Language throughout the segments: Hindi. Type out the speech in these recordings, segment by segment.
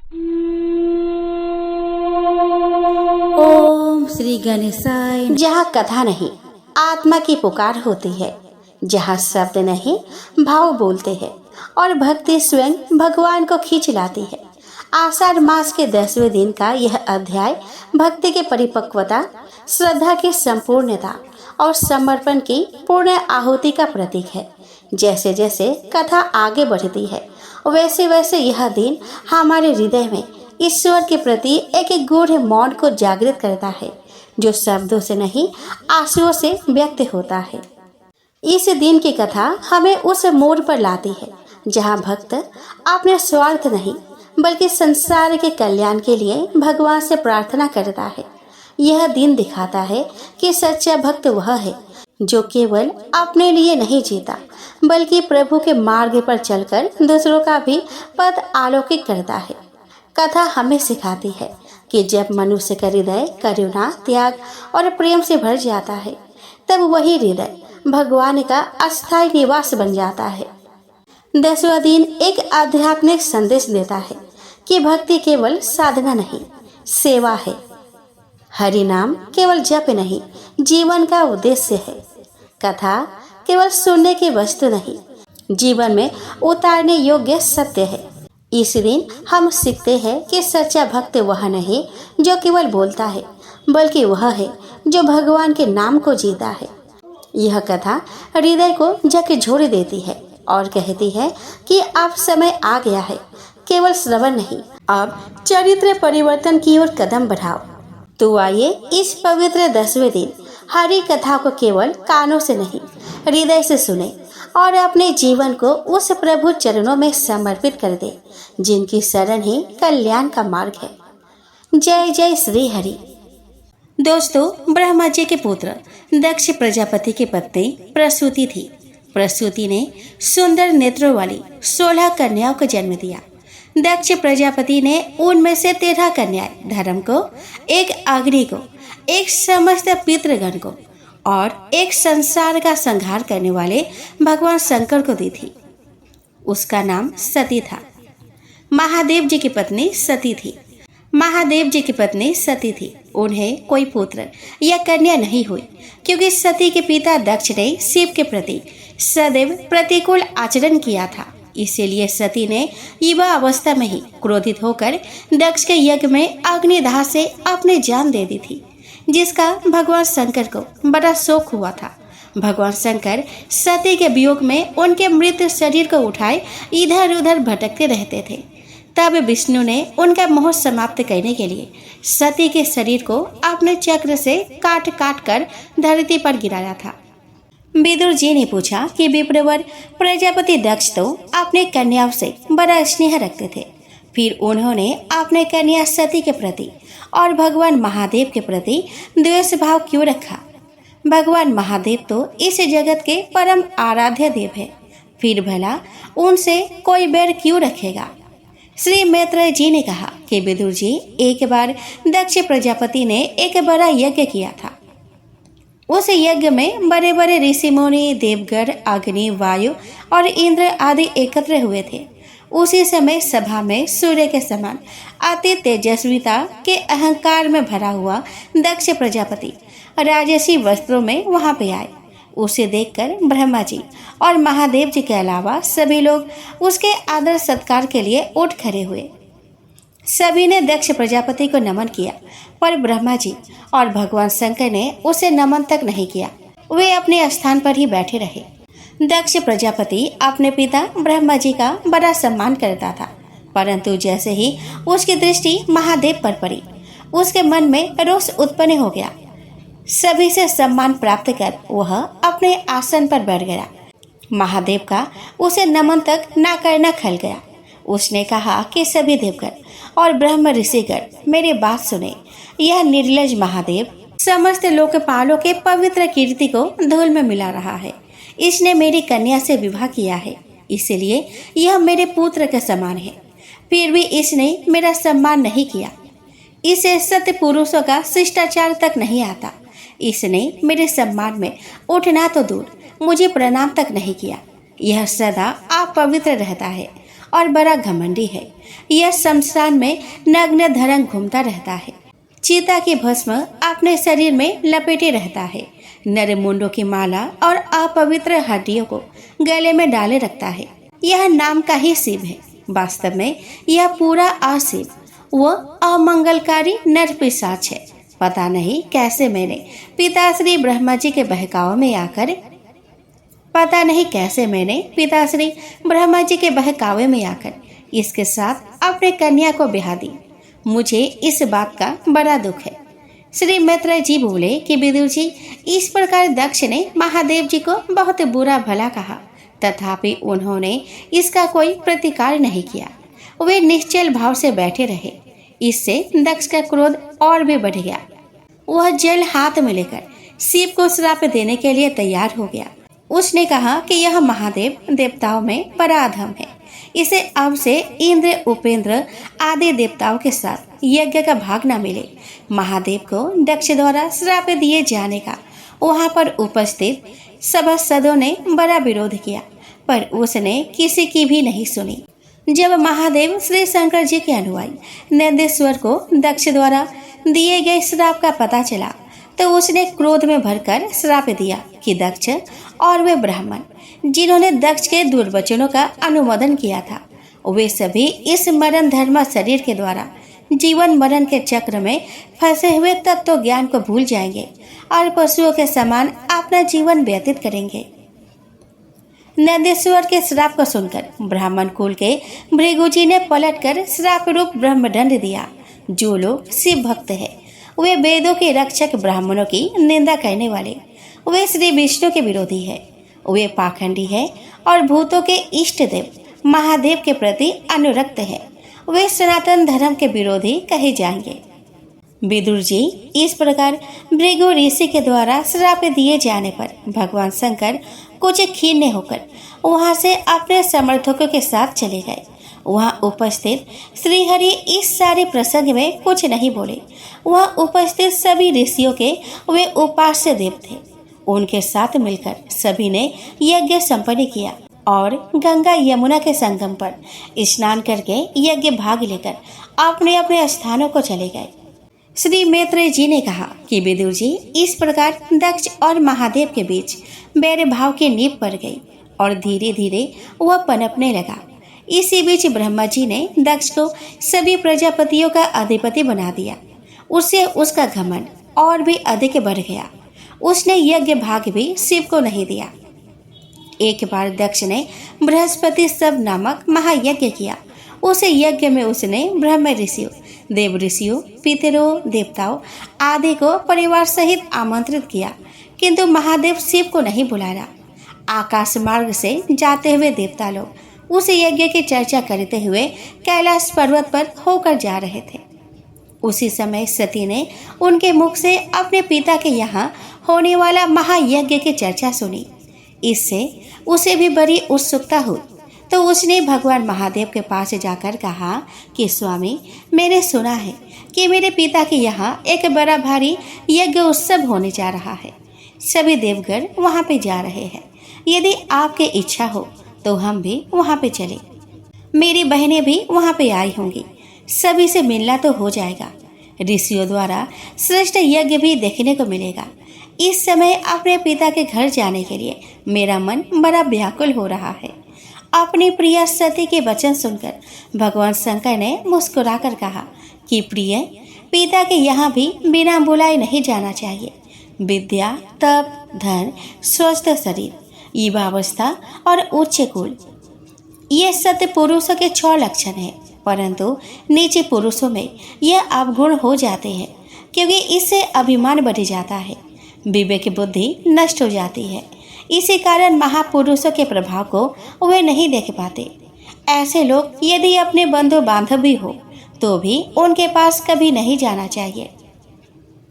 ओम श्री गणेशाय। जहाँ कथा नहीं आत्मा की पुकार होती है, जहाँ शब्द नहीं भाव बोलते हैं और भक्ति स्वयं भगवान को खींच लाती है। आषाढ़ मास के 10वें दिन का यह अध्याय भक्ति की परिपक्वता, श्रद्धा की संपूर्णता और समर्पण की पूर्ण आहुति का प्रतीक है। जैसे जैसे कथा आगे बढ़ती है, वैसे वैसे यह दिन हमारे हृदय में ईश्वर के प्रति एक गूढ़ मौन को जागृत करता है, जो शब्दों से नहीं आंसुओं से व्यक्त होता है। इस दिन की कथा हमें उस मोड़ पर लाती है जहाँ भक्त अपने स्वार्थ नहीं बल्कि संसार के कल्याण के लिए भगवान से प्रार्थना करता है। यह दिन दिखाता है कि सच्चा भक्त वह है जो केवल अपने लिए नहीं जीता बल्कि प्रभु के मार्ग पर चलकर दूसरों का भी पथ आलोकित करता है। कथा हमें सिखाती है कि जब मनुष्य का हृदय करुणा, त्याग और प्रेम से भर जाता है, तब वही हृदय भगवान का अस्थायी निवास बन जाता है। 10वां दिन एक आध्यात्मिक संदेश देता है कि भक्ति केवल साधना नहीं, सेवा है। हरि नाम केवल जप नहीं, जीवन का उद्देश्य है। कथा केवल सुनने की वस्तु नहीं, जीवन में उतारने योग्य सत्य है। इस दिन हम सीखते हैं कि सच्चा भक्त वह नहीं जो केवल बोलता है, बल्कि वह है जो भगवान के नाम को जीता है। यह कथा हृदय को झकझोर देती है और कहती है कि अब समय आ गया है, केवल श्रवण नहीं, अब चरित्र परिवर्तन की ओर कदम बढ़ाओ। तो आइए इस पवित्र 10वें दिन हरि कथा को केवल कानों से नहीं, हृदय से सुने और अपने जीवन को उस प्रभु चरणों में समर्पित कर दे जिनकी शरण ही कल्याण का मार्ग है। जय जय श्री हरि। दोस्तों, ब्रह्मा जी के पुत्र दक्ष प्रजापति की पत्नी प्रसूति थी। प्रसूति ने सुंदर नेत्रों वाली 16 कन्याओं को जन्म दिया। दक्ष प्रजापति ने उनमें से 13 कन्याएं धर्म को, एक अग्नि को, एक समस्त पितृगण को और एक संसार का संहार करने वाले भगवान शंकर को दी थी। उसका नाम सती था। महादेव जी की पत्नी सती थी। महादेव जी की पत्नी सती थी। उन्हें कोई पुत्र या कन्या नहीं हुई क्योंकि सती के पिता दक्ष ने शिव के प्रति सदैव प्रतिकूल आचरण किया था। इसीलिए सती ने युवा अवस्था में ही क्रोधित होकर दक्ष के यज्ञ में अग्निदाह से अपनी जान दे दी थी, जिसका भगवान शंकर को बड़ा शोक हुआ था। भगवान शंकर सती के वियोग में उनके मृत शरीर को उठाए इधर उधर भटकते रहते थे। तब विष्णु ने उनका मोह समाप्त करने के लिए सती के शरीर को अपने चक्र से काट काट कर धरती पर गिराया था। विदुर जी ने पूछा कि विप्रवर प्रजापति दक्ष तो अपने कन्याओं से बड़ा स्नेह रखते थे, फिर उन्होंने अपने कन्या सती के प्रति और भगवान महादेव के प्रति द्वेष भाव क्यों रखा? भगवान महादेव तो इस जगत के परम आराध्य देव है, फिर भला उनसे कोई बैर क्यों रखेगा? श्री मैत्रेय जी ने कहा कि विदुर जी, एक बार दक्ष प्रजापति ने एक बड़ा यज्ञ किया था। उस यज्ञ में बड़े बड़े ऋषि मुनि, देवगण, अग्नि, वायु और इंद्र आदि एकत्र हुए थे। उसी समय सभा में सूर्य के समान अति तेजस्विता के अहंकार में भरा हुआ दक्ष प्रजापति राजसी वस्त्रों में वहां पे आए। उसे देखकर ब्रह्मा जी और महादेव जी के अलावा सभी लोग उसके आदर सत्कार के लिए उठ खड़े हुए। सभी ने दक्ष प्रजापति को नमन किया, पर ब्रह्मा जी और भगवान शंकर ने उसे नमन तक नहीं किया। वे अपने स्थान पर ही बैठे रहे। दक्ष प्रजापति अपने पिता ब्रह्मा जी का बड़ा सम्मान करता था, परंतु जैसे ही उसकी दृष्टि महादेव पर पड़ी, उसके मन में रोष उत्पन्न हो गया। सभी से सम्मान प्राप्त कर वह अपने आसन पर बैठ गया। महादेव का उसे नमन तक न करना खल गया। उसने कहा कि सभी देवगण और ब्रह्म ऋषिगण मेरी बात सुने। यह निर्लज महादेव समस्त लोकपालों के पवित्र कीर्ति को धूल में मिला रहा है। इसने मेरी कन्या से विवाह किया है, इसलिए यह मेरे पुत्र के समान है, फिर भी इसने मेरा सम्मान नहीं किया। इसे सत्य पुरुषों का शिष्टाचार तक नहीं आता। इसने मेरे सम्मान में उठना तो दूर, मुझे प्रणाम तक नहीं किया। यह सदा अपवित्र रहता है और बड़ा घमंडी है। यह शमशान में नग्न धरंग घूमता रहता है। चीता की भस्म अपने शरीर में लपेटे रहता है। नर मुंडों की माला और अपवित्र हड्डियों को गले में डाले रखता है। यह नाम का ही शिव है। वास्तव में यह पूरा अशिव, वो अमंगलकारी नर पिशाच है। पता नहीं कैसे मैंने पिताश्री ब्रह्मा जी के बहकावे में आकर इसके साथ अपने कन्या को ब्याह दी। मुझे इस बात का बड़ा दुख है। श्री मैत्रेय जी बोले कि विदुर जी, इस प्रकार दक्ष ने महादेव जी को बहुत बुरा भला कहा, तथापि उन्होंने इसका कोई प्रतिकार नहीं किया। वे निश्चल भाव से बैठे रहे। इससे दक्ष का क्रोध और भी बढ़ गया। वह जल हाथ में लेकर शिव को श्राप देने के लिए तैयार हो गया। उसने कहा कि यह महादेव देवताओं में बड़ा अधम है। इसे अब से इंद्र, उपेंद्र आदि देवताओं के साथ यज्ञ का भाग न मिले। महादेव को दक्ष द्वारा श्राप दिए जाने का वहां पर उपस्थित सभासदों ने बड़ा विरोध किया, पर उसने किसी की भी नहीं सुनी। जब महादेव श्री शंकर जी के अनुयायी नंदेश्वर को दक्ष द्वारा दिए गए श्राप का पता चला तो उसने क्रोध में भरकर श्राप दिया कि दक्ष और वे ब्राह्मण जिन्होंने दक्ष के दुर्वचनों का अनुमोदन किया था, वे सभी इस मरण धर्म शरीर के द्वारा जीवन मरण के चक्र में फंसे हुए तत्व ज्ञान को भूल जाएंगे और पशुओं के समान अपना जीवन व्यतीत करेंगे। नंदेश्वर के श्राप को सुनकर ब्राह्मण कुल के भृगुजी ने पलटकर श्राप रूप ब्रह्मदंड दिया। जो लोग शिव भक्त है, वे वेदों के रक्षक ब्राह्मणों की निंदा करने वाले, वे श्री विष्णु के विरोधी है, वे पाखंडी है और भूतों के इष्ट देव महादेव के प्रति अनुरक्त है, वे सनातन धर्म के विरोधी कहे जाएंगे। विदुर जी, इस प्रकार भृगु ऋषि के द्वारा श्राप दिए जाने पर भगवान शंकर कुछ खीने होकर वहां से अपने समर्थकों के साथ चले गए। वहां उपस्थित श्रीहरि इस सारे प्रसंग में कुछ नहीं बोले। वहां उपस्थित सभी ऋषियों के वे उपास्य देव थे। उनके साथ मिलकर सभी ने यज्ञ संपन्न किया और गंगा यमुना के संगम पर स्नान करके यज्ञ भाग लेकर अपने अपने स्थानों को चले गए। श्री मैत्रेय जी ने कहा कि विदुर जी, इस प्रकार दक्ष और महादेव के बीच बैर भाव की नींव पड़ गई और धीरे धीरे वह पनपने लगा। इसी बीच ब्रह्मा जी ने दक्ष को सभी प्रजापतियों का अधिपति बना दिया। उससे उसका घमंड और भी अधिक बढ़ गया। उसने यज्ञ भाग भी शिव को नहीं दिया। एक बार दक्ष ने बृहस्पति सब नामक महायज्ञ किया। उस यज्ञ में उसने ब्रह्म ऋषियों, देव ऋषियों, पितरों, देवताओं आदि को परिवार सहित आमंत्रित किया, किंतु महादेव शिव को नहीं बुलाया। आकाश मार्ग से जाते हुए देवता लोग उस यज्ञ की चर्चा करते हुए कैलाश पर्वत पर होकर जा रहे थे। उसी समय सती ने उनके मुख से अपने पिता के यहाँ होने वाला महायज्ञ की चर्चा सुनी। इससे उसे भी बड़ी उत्सुकता हुई, तो उसने भगवान महादेव के पास जाकर कहा कि स्वामी, मैंने सुना है कि मेरे पिता के यहाँ एक बड़ा भारी यज्ञ उत्सव होने जा रहा है। सभी देवगण वहाँ पे जा रहे हैं। यदि आपकी इच्छा हो तो हम भी वहाँ पे चले। मेरी बहनें भी वहाँ पे आई होंगी। सभी से मिलना तो हो जाएगा। ऋषियों द्वारा श्रेष्ठ यज्ञ भी देखने को मिलेगा। इस समय अपने पिता के घर जाने के लिए मेरा मन बड़ा व्याकुल हो रहा है। अपनी प्रिय सती के वचन सुनकर भगवान शंकर ने मुस्कुराकर कहा कि प्रिय, पिता के यहाँ भी बिना बुलाए नहीं जाना चाहिए। विद्या, तप, धन, स्वस्थ शरीर, युवावस्था और उच्च कुल, ये सत्य पुरुषों के 6 लक्षण हैं, परंतु नीचे पुरुषों में यह अवगुण हो जाते हैं, क्योंकि इससे अभिमान बढ़ जाता है, विवेक बुद्धि नष्ट हो जाती है। इसी कारण महापुरुषों के प्रभाव को वे नहीं देख पाते। ऐसे लोग यदि अपने बंधु बांधव भी हो तो भी उनके पास कभी नहीं जाना चाहिए।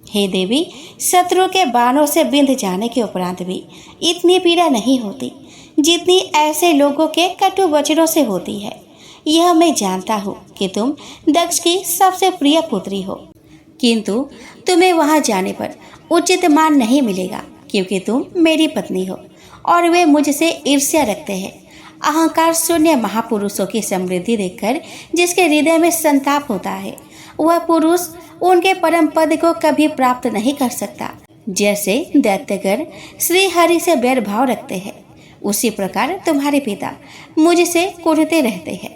हे देवी, शत्रु के बाणों से बिंध जाने के उपरांत भी इतनी पीड़ा नहीं होती जितनी ऐसे लोगों के कटु वचनों से होती है। यह मैं जानता हूँ कि तुम दक्ष की सबसे प्रिय पुत्री हो, किंतु तुम्हें वहाँ जाने पर उचित मान नहीं मिलेगा, क्योंकि तुम मेरी पत्नी हो और वे मुझसे ईर्ष्या रखते हैं। अहंकार शून्य महापुरुषों की समृद्धि देखकर जिसके हृदय में संताप होता है, वह पुरुष उनके परम पद को कभी प्राप्त नहीं कर सकता। जैसे दैत्यगण श्री हरि से बैर भाव रखते हैं, उसी प्रकार तुम्हारे पिता मुझसे कुढ़ते रहते हैं।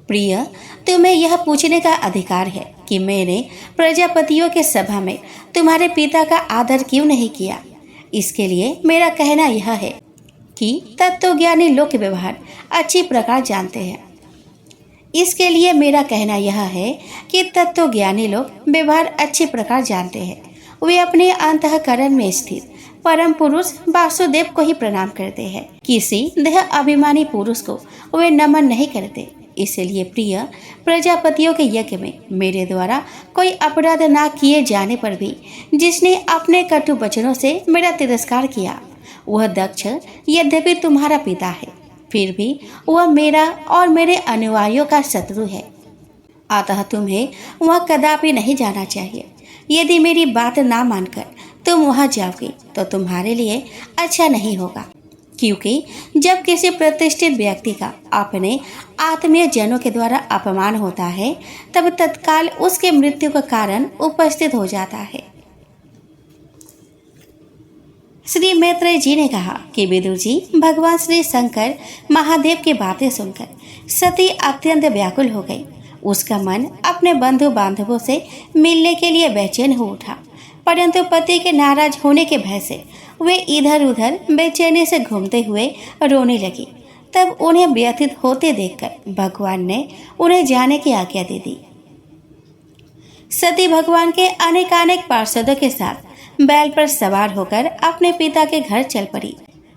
प्रिय, तुम्हें यह पूछने का अधिकार है कि मैंने प्रजापतियों के सभा में तुम्हारे पिता का आदर क्यों नहीं किया। इसके लिए मेरा कहना यह है कि तत्वज्ञानी लोक व्यवहार अच्छी प्रकार जानते हैं। इसके लिए मेरा कहना यह है कि तत्वज्ञानी लोग व्यवहार अच्छी प्रकार जानते हैं। वे अपने अंतःकरण में स्थित परम पुरुष वासुदेव को ही प्रणाम करते हैं। किसी देह अभिमानी पुरुष को वे नमन नहीं करते। इसलिए प्रिय, प्रजापतियों के यज्ञ में मेरे द्वारा कोई अपराध ना किए जाने पर भी जिसने अपने कटु वचनों से मेरा तिरस्कार किया, वह दक्ष यद्यपि तुम्हारा पिता है, फिर भी वह मेरा और मेरे अनुयायियों का शत्रु है। अतः तुम्हें वह कदापि नहीं जाना चाहिए। यदि मेरी बात ना मानकर तुम वहां जाओगे तो तुम्हारे लिए अच्छा नहीं होगा, क्योंकि जब किसी प्रतिष्ठित व्यक्ति का अपने आत्मीय जनों के द्वारा अपमान होता है, तब तत्काल उसके मृत्यु का कारण उपस्थित हो जाता है। श्री मैत्रेय जी ने कहा कि विदुर जी, भगवान श्री शंकर महादेव की बातें सुनकर सती अत्यंत व्याकुल हो गई। उसका मन अपने बंधु बांधवों से मिलने के लिए बेचैन हो उठा, परंतु पति के नाराज होने के भय से वे इधर उधर बेचैनी से घूमते हुए रोने लगी। तब उन्हें व्यथित होते देखकर भगवान ने उन्हें जाने की आज्ञा दे दी। सती भगवान के अनेकानेक पार्षदों के साथ बैल पर सवार होकर अपने पिता के घर चल पड़ी।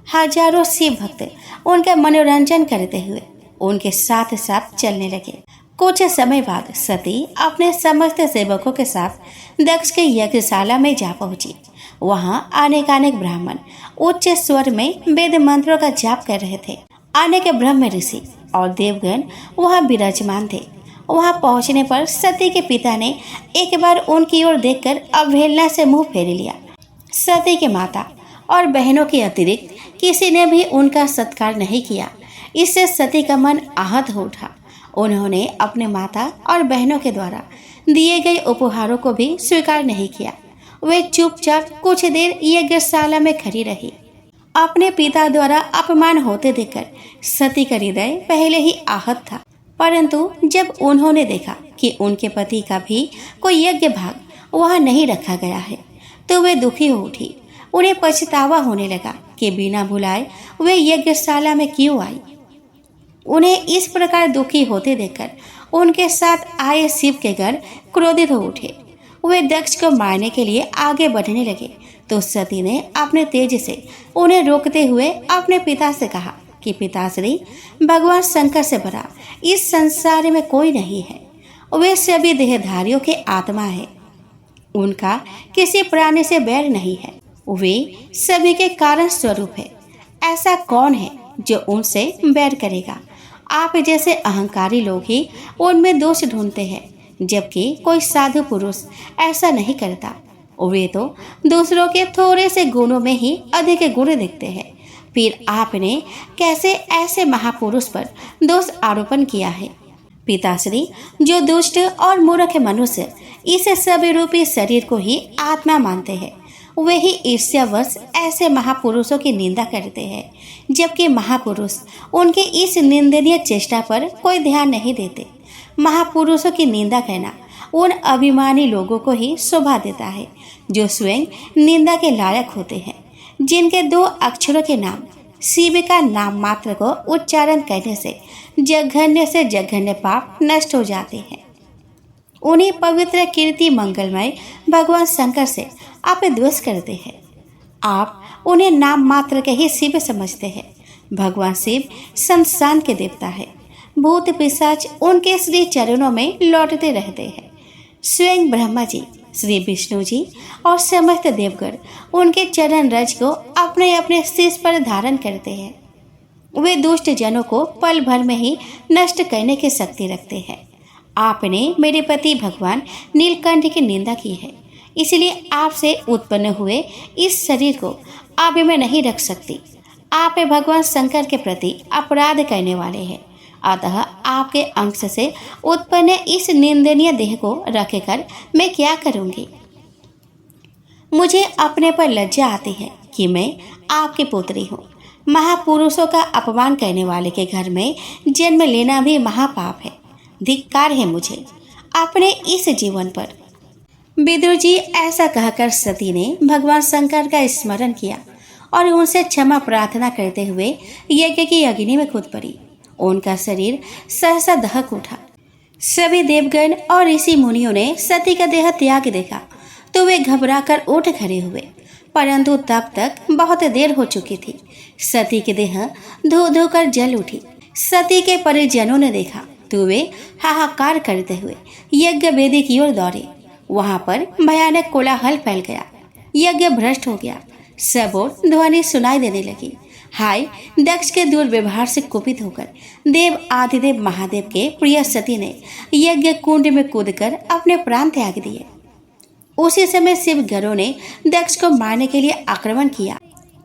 हजारों शिव भक्त उनका मनोरंजन करते हुए उनके साथ साथ चलने लगे। कुछ समय बाद सती अपने समस्त सेवकों के साथ दक्ष के यज्ञशाला में जा पहुंची। वहां अनेकानेक ब्राह्मण उच्च स्वर में वेद मंत्रों का जाप कर रहे थे। अनेक ब्रह्म ऋषि और देवगण वहां विराजमान थे। वहां पहुंचने पर सती के पिता ने एक बार उनकी ओर देखकर अवहेलना से मुंह फेर लिया। सती के माता और बहनों के अतिरिक्त किसी ने भी उनका सत्कार नहीं किया। इससे सती का मन आहत हो उठा। उन्होंने अपने माता और बहनों के द्वारा दिए गए उपहारों को भी स्वीकार नहीं किया। वे चुपचाप कुछ देर यज्ञशाला में खड़ी रही। अपने पिता द्वारा अपमान होते देखकर सती का हृदय पहले ही आहत था, परंतु जब उन्होंने देखा कि उनके पति का भी कोई यज्ञ भाग वहां नहीं रखा गया है, तो वे दुखी हो उठी। उन्हें पछतावा होने लगा कि बिना बुलाए वे यज्ञशाला में क्यों आई। उन्हें इस प्रकार दुखी होते देखकर उनके साथ आए शिव के गण क्रोधित हो उठे। वे दक्ष को मारने के लिए आगे बढ़ने लगे, तो सती ने अपने तेज से उन्हें रोकते हुए अपने पिता से कहा कि पिताश्री, भगवान शंकर से बड़ा इस संसार में कोई नहीं है। वे सभी देहधारियों के आत्मा है। उनका किसी प्राणी से बैर नहीं है। वे सभी के कारण स्वरूप है। ऐसा कौन है जो उनसे बैर करेगा? आप जैसे अहंकारी लोग ही उनमें दोष ढूंढते हैं, जबकि कोई साधु पुरुष ऐसा नहीं करता। वे तो दूसरों के थोड़े से गुणों में ही अधिक गुण दिखते हैं। फिर आपने कैसे ऐसे महापुरुष पर दोष आरोपण किया है? पिताश्री, जो दुष्ट और मूर्ख मनुष्य इस सभी रूपी शरीर को ही आत्मा मानते हैं, वे ही ईर्ष्यावश ऐसे महापुरुषों की निंदा करते हैं, जबकि महापुरुष उनके इस निंदनीय चेष्टा पर कोई ध्यान नहीं देते। महापुरुषों की निंदा करना उन अभिमानी लोगों को ही शोभा देता है जो स्वयं निंदा के लायक होते हैं, जिनके 2 अक्षरों के नाम शिव का नाम मात्र को उच्चारण करने से जघन्य पाप नष्ट हो जाते हैं। उन्हीं पवित्र कीर्ति मंगलमय भगवान शंकर से आप द्वेष करते हैं। आप उन्हें नाम मात्र के ही शिव समझते हैं। भगवान शिव संसान के देवता है। भूत पिशाच उनके श्री चरणों में लौटते रहते हैं। स्वयं ब्रह्मा जी, श्री विष्णु जी और समस्त देवगण उनके चरण रज को अपने अपने शीश पर धारण करते हैं। वे दुष्ट जनों को पल भर में ही नष्ट करने की शक्ति रखते हैं। आपने मेरे पति भगवान नीलकंठ की निंदा की है, इसलिए आपसे उत्पन्न हुए इस शरीर को आप में नहीं रख सकती। आप भगवान शंकर के प्रति अपराध करने वाले हैं। अतः आपके अंश से उत्पन्न इस निंदनीय देह को रखकर मैं क्या करूंगी? मुझे अपने पर लज्जा आती है कि मैं आपकी पुत्री हूँ। महापुरुषों का अपमान करने वाले के घर में जन्म लेना भी महापाप है। धिक्कार है मुझे अपने इस जीवन पर। विदुर जी ऐसा कहकर सती ने भगवान शंकर का स्मरण किया और उनसे क्षमा प्रार्थना करते हुए यज्ञ की अग्नि में कूद पड़ी। उनका शरीर सहसा दहक उठा। सभी देवगण और ऋषि मुनियों ने सती का देह त्याग देखा तो वे घबराकर उठ खड़े हुए, परंतु तब तक बहुत देर हो चुकी थी। सती के देह धो धो कर जल उठी। सती के परिजनों ने देखा तो वे हाहाकार करते हुए यज्ञ वेदी की ओर दौड़े। वहां पर भयानक कोलाहल फैल गया। यज्ञ भ्रष्ट हो गया। सब ओर ध्वनि सुनाई देने लगी। हाय, दक्ष के दुर्व्यवहार से कुपित होकर देव आदिदेव महादेव के प्रिय सती ने यज्ञ कुंड में कूदकर अपने प्राण त्याग दिए। उसी समय शिवगणों ने दक्ष को मारने के लिए आक्रमण किया,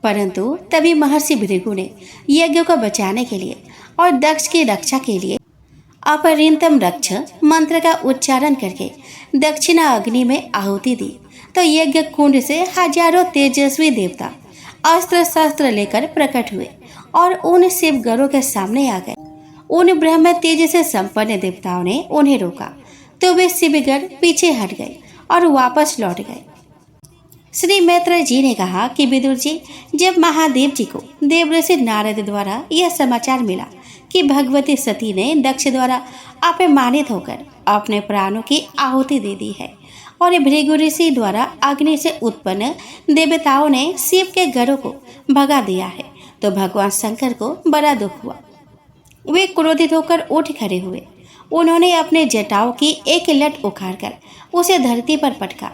परंतु तभी महर्षि भृगु ने यज्ञ को बचाने के लिए और दक्ष की रक्षा के लिए अपरिंतम रक्ष मंत्र का उच्चारण करके दक्षिणा अग्नि में आहुति दी। तो यज्ञ कुंड से हजारों तेजस्वी देवता अस्त्र शस्त्र लेकर प्रकट हुए और उन शिवगणों के सामने आ गए। उन ब्रह्म तेज से संपन्न देवताओं ने उन्हें रोका तो वे शिवगण पीछे हट गए और वापस लौट गए। श्री मैत्रेय जी ने कहा कि विदुर जी, जब महादेव जी को देवऋषि नारद द्वारा यह समाचार मिला कि भगवती सती ने दक्ष द्वारा अपमानित होकर अपने प्राणों की आहुति दे दी है और भृगु ऋषि द्वारा अग्नि से उत्पन्न देवताओं ने शिव के गणों को भगा दिया है, तो भगवान शंकर को बड़ा दुख हुआ। वे क्रोधित होकर उठ खड़े हुए। उन्होंने अपने जटाओं की एक लट उखाड़कर उसे धरती पर पटका।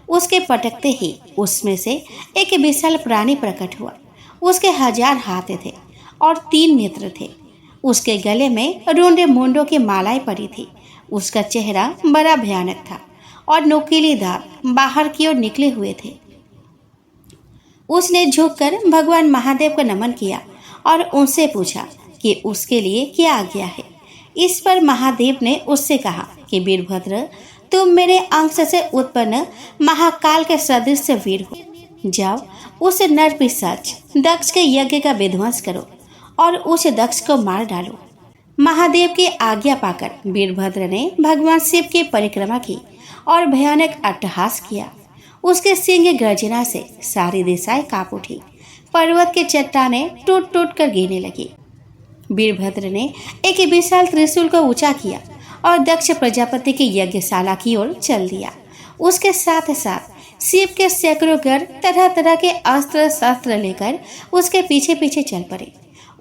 उसके पटकते ही उसमें से एक विशाल प्राणी प्रकट हुआ। उसके 1000 हाथ थे और 3 नेत्र थे। उसके गले में रूंडे मूंडों की मालाएं पड़ी थी। उसका चेहरा बड़ा भयानक था और नुकीले दांत बाहर की ओर निकले हुए थे। उसने झुककर भगवान महादेव को नमन किया और उनसे पूछा कि उसके लिए क्या आज्ञा है। इस पर महादेव ने उससे कहा कि वीरभद्र, तुम मेरे अंश से उत्पन्न महाकाल के सदृश वीर हो। जाओ, उस नर पिशाच दक्ष के यज्ञ का विध्वंस करो और उस दक्ष को मार डालो। महादेव की आज्ञा पाकर वीरभद्र ने भगवान शिव की परिक्रमा की और भयानक अट्टहास किया। उसके सिंह गर्जना से सारी दिशाएं कांप उठी। पर्वत की चट्टानें टूट टूट कर गिरने लगी। वीरभद्र ने एक विशाल त्रिशूल को ऊंचा किया और दक्ष प्रजापति की यज्ञशाला की ओर चल दिया। उसके साथ साथ शिव के सैकड़ों गण तरह तरह के अस्त्र शस्त्र लेकर उसके पीछे पीछे चल पड़े।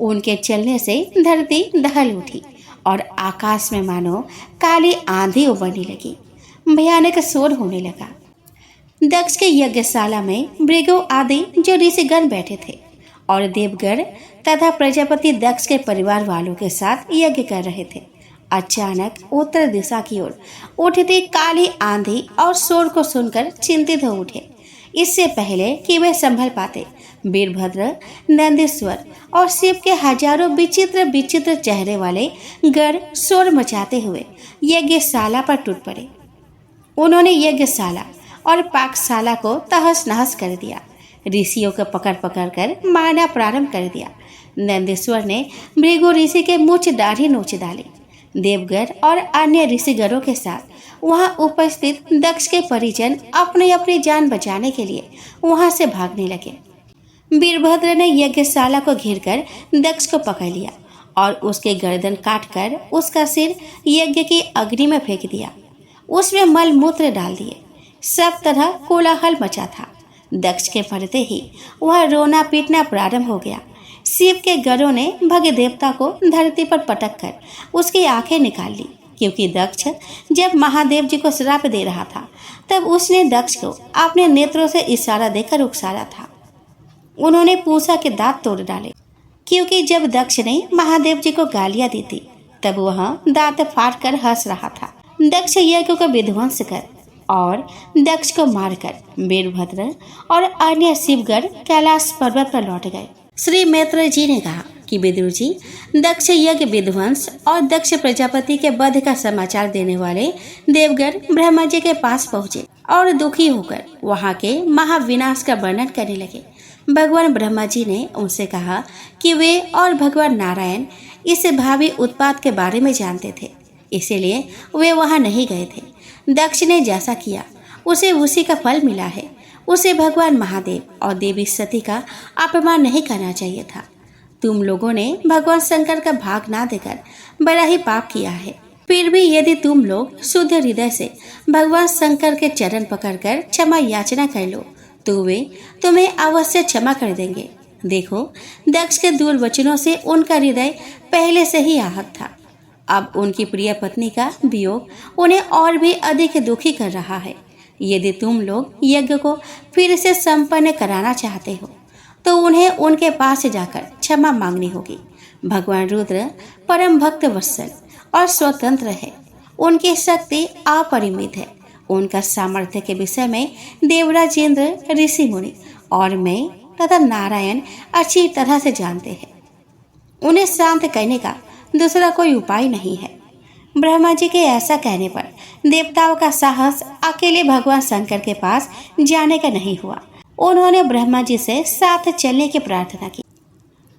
उनके चलने से धरती दहल उठी और आकाश में मानो काली आंधी उबरने लगी। भयानक शोर होने लगा। दक्ष के यज्ञशाला में भृगु आदि जो ऋषिगण बैठे थे और देवगण तथा प्रजापति दक्ष के परिवार वालों के साथ यज्ञ कर रहे थे। अचानक उत्तर दिशा की ओर उठती काली आंधी और शोर को सुनकर चिंतित हो उठे। इससे पहले कि वे संभल पाते, वीरभद्र, नंदीश्वर और शिव के हजारों विचित्र विचित्र चेहरे वाले गण शोर मचाते हुए यज्ञशाला पर टूट पड़े। उन्होंने यज्ञशाला और पाकशाला को तहस नहस कर दिया। ऋषियों को पकड़ पकड़ कर मारना प्रारंभ कर दिया। नंदीश्वर ने भृगु ऋषि के मूछ दाढ़ी नोच डाली। देवगण और अन्य ऋषिगणों के साथ वहां उपस्थित दक्ष के परिजन अपनी अपनी जान बचाने के लिए वहां से भागने लगे। वीरभद्र ने यज्ञशाला को घेरकर दक्ष को पकड़ लिया और उसके गर्दन काटकर उसका सिर यज्ञ की अग्नि में फेंक दिया। उसमें मल मूत्र डाल दिए। सब तरह कोलाहल मचा था। दक्ष के पड़ते ही वह रोना पीटना प्रारंभ हो गया। शिव के गणों ने भग देवता को धरती पर पटक कर उसकी आंखें निकाल ली, क्योंकि दक्ष जब महादेव जी को श्राप दे रहा था तब उसने दक्ष को अपने नेत्रों से इशारा देकर उकसाया था। उन्होंने पूछा के दांत तोड़ डाले, क्योंकि जब दक्ष ने महादेव जी को गालियां दी थी तब वह दांत फाड़ कर हंस रहा था। दक्ष यज्ञ को विध्वंस कर और दक्ष को मारकर वीरभद्र और अन्य शिवगण कैलाश पर्वत पर लौट गए। श्री मैत्रेय जी ने कहा कि विदुर जी, दक्ष यज्ञ विध्वंस और दक्ष प्रजापति के वध का समाचार देने वाले देवगण ब्रह्मा जी के पास पहुँचे और दुखी होकर वहाँ के महाविनाश का वर्णन करने लगे। भगवान ब्रह्मा जी ने उनसे कहा कि वे और भगवान नारायण इस भावी उत्पात के बारे में जानते थे, इसीलिए वे वहाँ नहीं गए थे। दक्ष ने जैसा किया उसे उसी का फल मिला है। उसे भगवान महादेव और देवी सती का अपमान नहीं करना चाहिए था। तुम लोगों ने भगवान शंकर का भाग ना देकर बड़ा ही पाप किया है। फिर भी यदि तुम लोग शुद्ध हृदय से भगवान शंकर के चरण पकड़कर क्षमा याचना कर लो तो वे तुम्हें अवश्य क्षमा कर देंगे। देखो, दक्ष के दूर वचनों से उनका हृदय पहले से ही आहत था। अब उनकी प्रिय पत्नी का वियोग उन्हें और भी अधिक दुखी कर रहा है। यदि तुम लोग यज्ञ को फिर से संपन्न कराना चाहते हो तो उन्हें उनके पास जाकर क्षमा मांगनी होगी। भगवान रुद्र परम भक्त वत्सल और स्वतंत्र है। उनकी शक्ति अपरिमित है। उनका सामर्थ्य के विषय में देवराज इंद्र, ऋषि मुनि और मैं तथा नारायण अच्छी तरह से जानते हैं। उन्हें शांत करने का दूसरा कोई उपाय नहीं है। ब्रह्मा जी के ऐसा कहने पर देवताओं का साहस अकेले भगवान शंकर के पास जाने का नहीं हुआ। उन्होंने ब्रह्मा जी से साथ चलने की प्रार्थना की।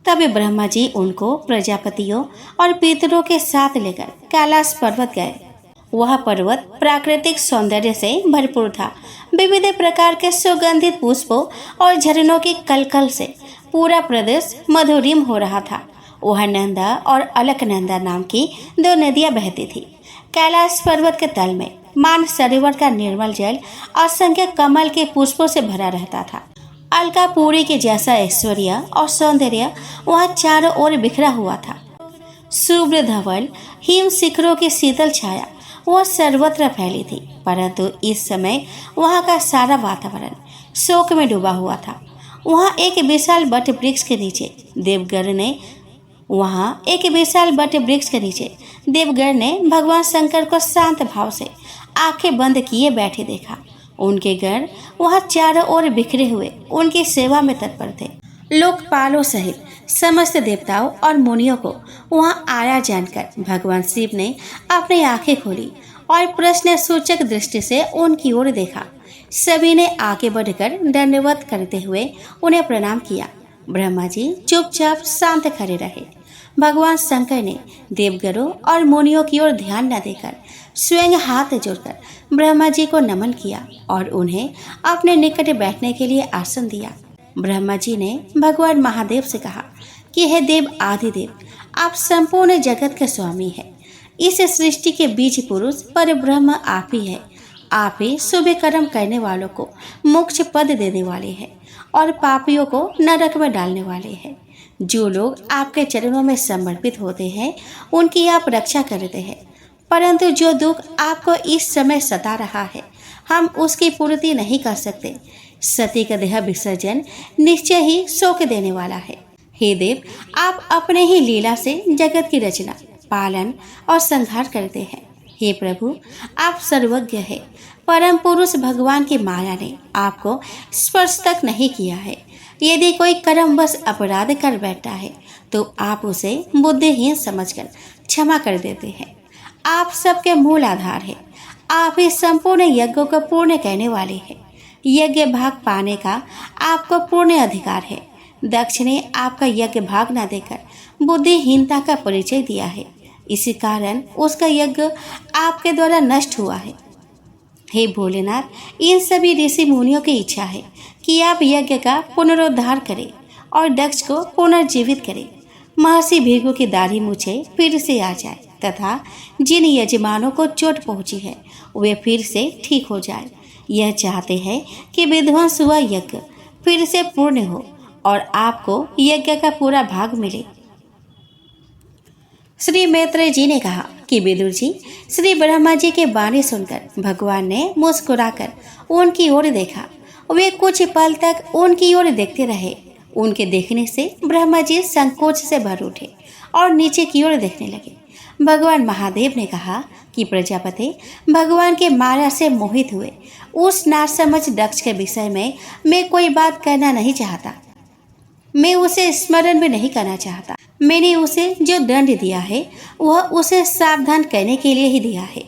तब ब्रह्मा जी उनको प्रजापतियों और पितरों के साथ लेकर कैलाश पर्वत गए। वह पर्वत प्राकृतिक सौंदर्य से भरपूर था। विविध प्रकार के सुगंधित पुष्पों और झरनों की कलकल से पूरा प्रदेश मधुरिम हो रहा था। वह नंदा और अलकनंदा नाम की दो नदियां बहती थी। कैलाश पर्वत के तल में मान सरोवर का निर्मल जल असंख्य कमल के पुष्पों से भरा रहता था। अलकापुरी के जैसा ऐश्वर्य और सौंदर्य वहाँ चारों ओर बिखरा हुआ था। शुभ्र धवल हिम शिखरों की शीतल छाया वह सर्वत्र फैली थी, परंतु इस समय वहाँ का सारा वातावरण शोक में डूबा हुआ था। वहाँ एक विशाल वट वृक्ष के नीचे देवगण ने भगवान शंकर को शांत भाव से आंखें बंद किए बैठे देखा। उनके गण वहाँ चारों ओर बिखरे हुए उनकी सेवा में तत्पर थे। लोकपालों सहित समस्त देवताओं और मुनियों को वहाँ आया जानकर भगवान शिव ने अपनी आंखें खोली और प्रश्न सूचक दृष्टि से उनकी ओर देखा। सभी ने आगे बढ़कर दंडवत करते हुए उन्हें प्रणाम किया। ब्रह्मा जी चुपचाप शांत खड़े रहे। भगवान शंकर ने देवगणों और मुनियों की ओर ध्यान न देकर स्वयं हाथ जोड़कर ब्रह्मा जी को नमन किया और उन्हें अपने निकट बैठने के लिए आसन दिया। ब्रह्मा जी ने भगवान महादेव से कहा कि हे देव आदिदेव, आप संपूर्ण जगत के स्वामी हैं। इस सृष्टि के बीज पुरुष पर ब्रह्म आप ही है। आप ही शुभ कर्म करने वालों को मोक्ष पद देने वाले हैं और पापियों को नरक में डालने वाले हैं। जो लोग आपके चरणों में समर्पित होते हैं उनकी आप रक्षा करते हैं, परंतु जो दुख आपको इस समय सता रहा है हम उसकी पूर्ति नहीं कर सकते। सती का देह विसर्जन निश्चय ही शोक देने वाला है। हे देव, आप अपने ही लीला से जगत की रचना, पालन और संहार करते हैं। हे प्रभु, आप सर्वज्ञ है। परम पुरुष भगवान की माया ने आपको स्पर्श तक नहीं किया है। यदि कोई कर्मवश अपराध कर बैठता है तो आप उसे बुद्धिहीन समझकर क्षमा कर देते हैं। आप सबके मूल आधार है। आप ही संपूर्ण यज्ञों को पूर्ण करने वाले हैं। यज्ञ भाग पाने का आपको पूर्ण अधिकार है। दक्ष ने आपका यज्ञ भाग न देकर बुद्धिहीनता का परिचय दिया है। इसी कारण उसका यज्ञ आपके द्वारा नष्ट हुआ है। हे भोलेनाथ, इन सभी ऋषि मुनियों की इच्छा है कि आप यज्ञ का पुनरुद्धार करें और दक्ष को पुनर्जीवित करें। महर्षि भृगु की दाढ़ी मूछें फिर से आ जाए तथा जिन यजमानों को चोट पहुंची है वे फिर से ठीक हो जाए। यह चाहते हैं कि विध्वंस हुआ यज्ञ फिर से पूर्ण हो और आपको यज्ञ का पूरा भाग मिले। श्री मैत्रेय जी ने कहा कि विदुर जी, श्री ब्रह्मा जी के वाणी सुनकर भगवान ने मुस्कुराकर उनकी ओर देखा। वे कुछ पल तक उनकी ओर देखते रहे। उनके देखने से ब्रह्मा जी संकोच से भर उठे और नीचे की ओर देखने लगे। भगवान महादेव ने कहा कि प्रजापति, भगवान के माया से मोहित हुए उस नासमझ दक्ष के विषय में मैं कोई बात कहना नहीं चाहता। मैं उसे स्मरण भी नहीं करना चाहता। मैंने उसे जो दंड दिया है वह उसे सावधान करने के लिए ही दिया है।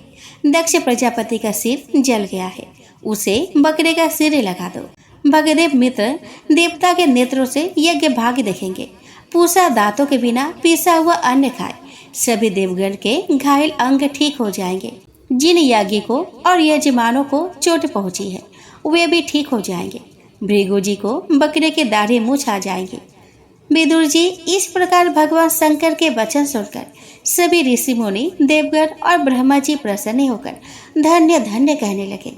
दक्ष प्रजापति का सिर जल गया है, उसे बकरे का सिर लगा दो। भगदेव मित्र देवता के नेत्रों से यज्ञ भाग देखेंगे। पूसा दांतों के बिना पीसा हुआ अन्न खाए, सभी देवगण के घायल अंग ठीक हो जाएंगे। जिन याज्ञिकों और यजमानों को चोट पहुंची है वे भी ठीक हो जाएंगे। भृगु जी को बकरे के दाढ़ी मूछ आ जाएंगे। विदुर जी इस प्रकार भगवान शंकर के वचन सुनकर सभी ऋषि मुनि देवगण और ब्रह्मा जी प्रसन्न होकर धन्य धन्य कहने लगे।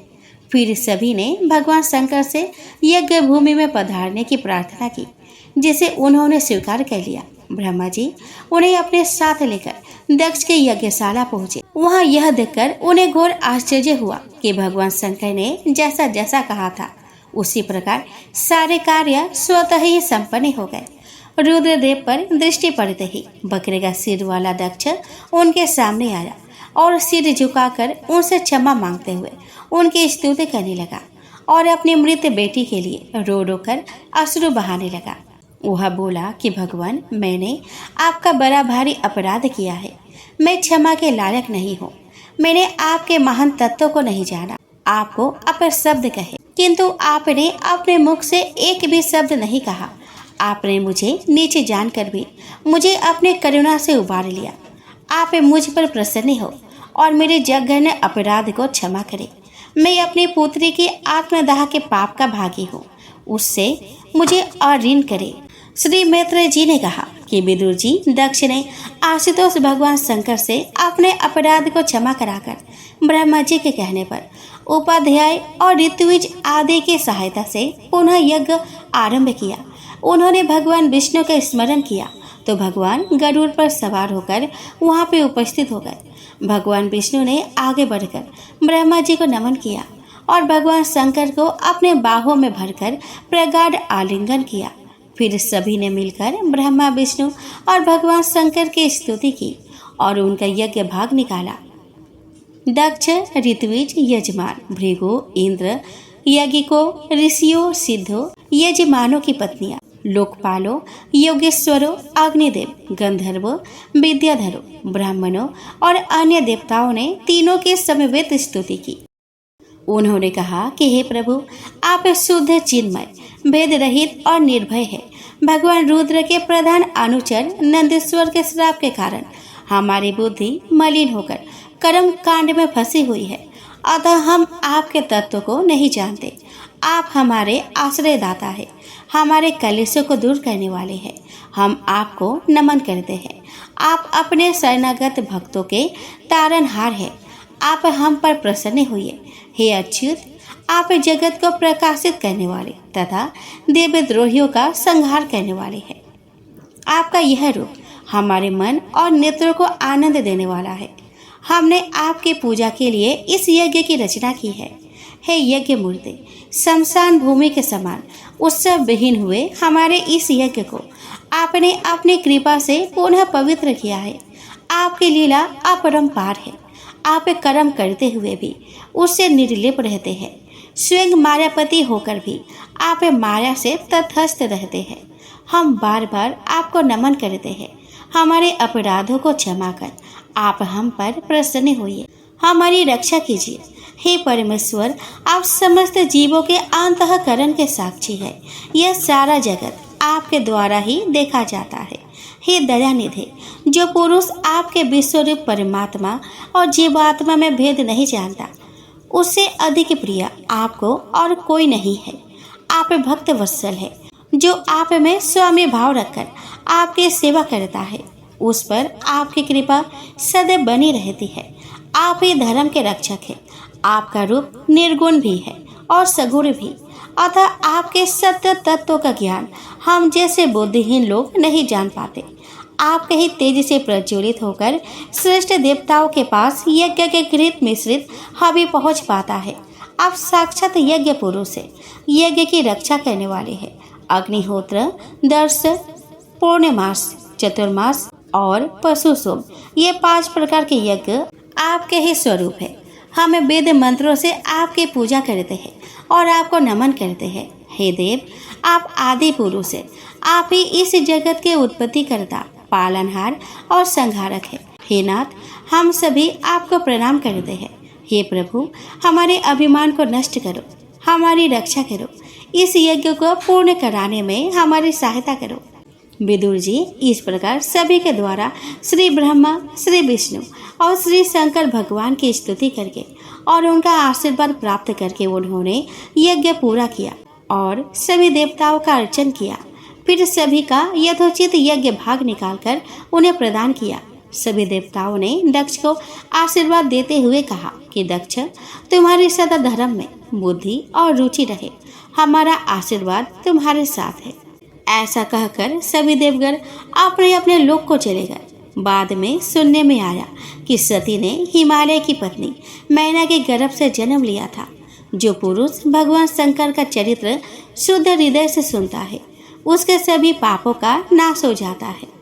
फिर सभी ने भगवान शंकर से यज्ञ भूमि में पधारने की प्रार्थना की, जिसे उन्होंने स्वीकार कर लिया। ब्रह्मा जी उन्हें अपने साथ लेकर दक्ष के यज्ञशाला पहुंचे। वहां यह देखकर उन्हें घोर आश्चर्य हुआ कि भगवान शंकर ने जैसा जैसा कहा था उसी प्रकार सारे कार्य स्वतः ही संपन्न हो गए। रुद्रदेव पर दृष्टि पड़ते ही बकरे का सिर वाला दक्ष उनके सामने आया और सिर झुकाकर उनसे क्षमा मांगते हुए उनकी स्तुति करने लगा और अपनी मृत बेटी के लिए रो रो कर अश्रु बहाने लगा। वह बोला कि भगवान, मैंने आपका बड़ा भारी अपराध किया है। मैं क्षमा के लायक नहीं हूँ। मैंने आपके महान तत्व को नहीं जाना, आपको अपशब्द कहे, किंतु आपने अपने मुख से एक भी शब्द नहीं कहा। आपने मुझे नीचे जानकर भी मुझे अपने करुणा से उबार लिया। आप मुझ पर प्रसन्न हो और मेरे जघन्य अपराध को क्षमा करें। मैं अपनी पुत्री की आत्मदाह के पाप का भागी हूँ, उससे मुझे अऋण करे। श्री मैत्रेय जी ने कहा कि विदुर जी दक्ष ने आशुतोष भगवान शंकर से अपने अपराध को क्षमा कराकर ब्रह्मा जी के कहने पर उपाध्याय और ऋत्विज आदि की सहायता से पुनः यज्ञ आरंभ किया। उन्होंने भगवान विष्णु का स्मरण किया तो भगवान गरुड़ पर सवार होकर वहां पे उपस्थित हो गए। भगवान विष्णु ने आगे बढ़कर ब्रह्मा जी को नमन किया और भगवान शंकर को अपने बाहों में भरकर प्रगाढ़ आलिंगन किया। फिर सभी ने मिलकर ब्रह्मा विष्णु और भगवान शंकर की स्तुति की और उनका यज्ञ भाग निकाला। दक्ष, ऋत्विज, यजमान, भृगु, इंद्र, यज्ञिकों, ऋषियों, सिद्धों, यजमानों की पत्नियां, लोकपालों, योगेश्वरों, अग्निदेव, गंधर्वों, विद्याधरों, ब्राह्मणों और अन्य देवताओं ने तीनों की समवेत स्तुति की। उन्होंने कहा कि हे प्रभु, आप शुद्ध, चिन्मय, भेद रहित और निर्भय है। भगवान रुद्र के प्रधान अनुचर नंदीश्वर के श्राप के कारण हमारी बुद्धि मलिन होकर कर्म कांड में फंसी हुई है, अतः हम आपके तत्व को नहीं जानते। आप हमारे आश्रयदाता है, हमारे कलेशों को दूर करने वाले हैं। हम आपको नमन करते हैं। आप अपने शरणागत भक्तों के तारनहार हैं। आप हम पर प्रसन्न हुए। हे अच्युत, आप जगत को प्रकाशित करने वाले तथा देवद्रोहियों का संहार करने वाले हैं। आपका यह रूप हमारे मन और नेत्रों को आनंद देने वाला है। हमने आपकी पूजा के लिए इस यज्ञ की रचना की है। हे यज्ञ मूर्ति, शमशान भूमि के समान उत्सव विहीन हुए हमारे इस यज्ञ को आपने अपनी कृपा से पुनः पवित्र किया है। आपकी लीला अपरंपार है। आप कर्म करते हुए भी उससे निर्लिप्त रहते हैं। स्वयं मायापति होकर भी आप माया से तटस्थ रहते हैं। हम बार बार आपको नमन करते हैं। हमारे अपराधों को क्षमा कर आप हम पर प्रसन्न होइए, हमारी रक्षा कीजिए। हे परमेश्वर, आप समस्त जीवों के अंतःकरण के साक्षी है। यह सारा जगत आपके द्वारा ही देखा जाता है। हे दयानिधि, जो पुरुष आपके विश्वरूप परमात्मा और जीवात्मा में भेद नहीं जानता, उससे अधिक प्रिय आपको और कोई नहीं है। आप भक्त वत्सल है, जो आप में स्वामी भाव रखकर आपकी सेवा करता है। उस पर आपकी कृपा सदैव बनी रहती है। आप ही धर्म के रक्षक हैं। आपका रूप निर्गुण भी है और सगुण भी, अतः आपके सत्य तत्व का ज्ञान हम जैसे बुद्धिहीन लोग नहीं जान पाते। आप कहीं तेजी से प्रज्वलित होकर श्रेष्ठ देवताओं के पास यज्ञ के घृत मिश्रित हवि पहुंच पाता है। आप साक्षात यज्ञ पुरुष है, यज्ञ की रक्षा करने वाले हैं। अग्निहोत्र, दर्श, पूर्णमास, चतुर्मास और पशु सोम, ये 5 प्रकार के यज्ञ आपके ही स्वरूप है। हम वेद मंत्रों से आपकी पूजा करते हैं और आपको नमन करते हैं। हे देव, आप आदि पुरुष है, आप ही इस जगत के उत्पत्ति करता, पालनहार और संहारक है। हे नाथ, हम सभी आपको प्रणाम करते हैं। हे प्रभु, हमारे अभिमान को नष्ट करो, हमारी रक्षा करो, इस यज्ञ को पूर्ण कराने में हमारी सहायता करो। विदुर जी इस प्रकार सभी के द्वारा श्री ब्रह्मा, श्री विष्णु और श्री शंकर भगवान की स्तुति करके और उनका आशीर्वाद प्राप्त करके उन्होंने यज्ञ पूरा किया और सभी देवताओं का अर्चन किया। फिर सभी का यथोचित यज्ञ भाग निकालकर उन्हें प्रदान किया। सभी देवताओं ने दक्ष को आशीर्वाद देते हुए कहा कि दक्ष, तुम्हारी सदा धर्म में बुद्धि और रुचि रहे, हमारा आशीर्वाद तुम्हारे साथ है। ऐसा कहकर सभी देवगण अपने अपने लोक को चले गए। बाद में सुनने में आया कि सती ने हिमालय की पत्नी मैना के गर्भ से जन्म लिया था। जो पुरुष भगवान शंकर का चरित्र शुद्ध हृदय से सुनता है, उसके सभी पापों का नाश हो जाता है।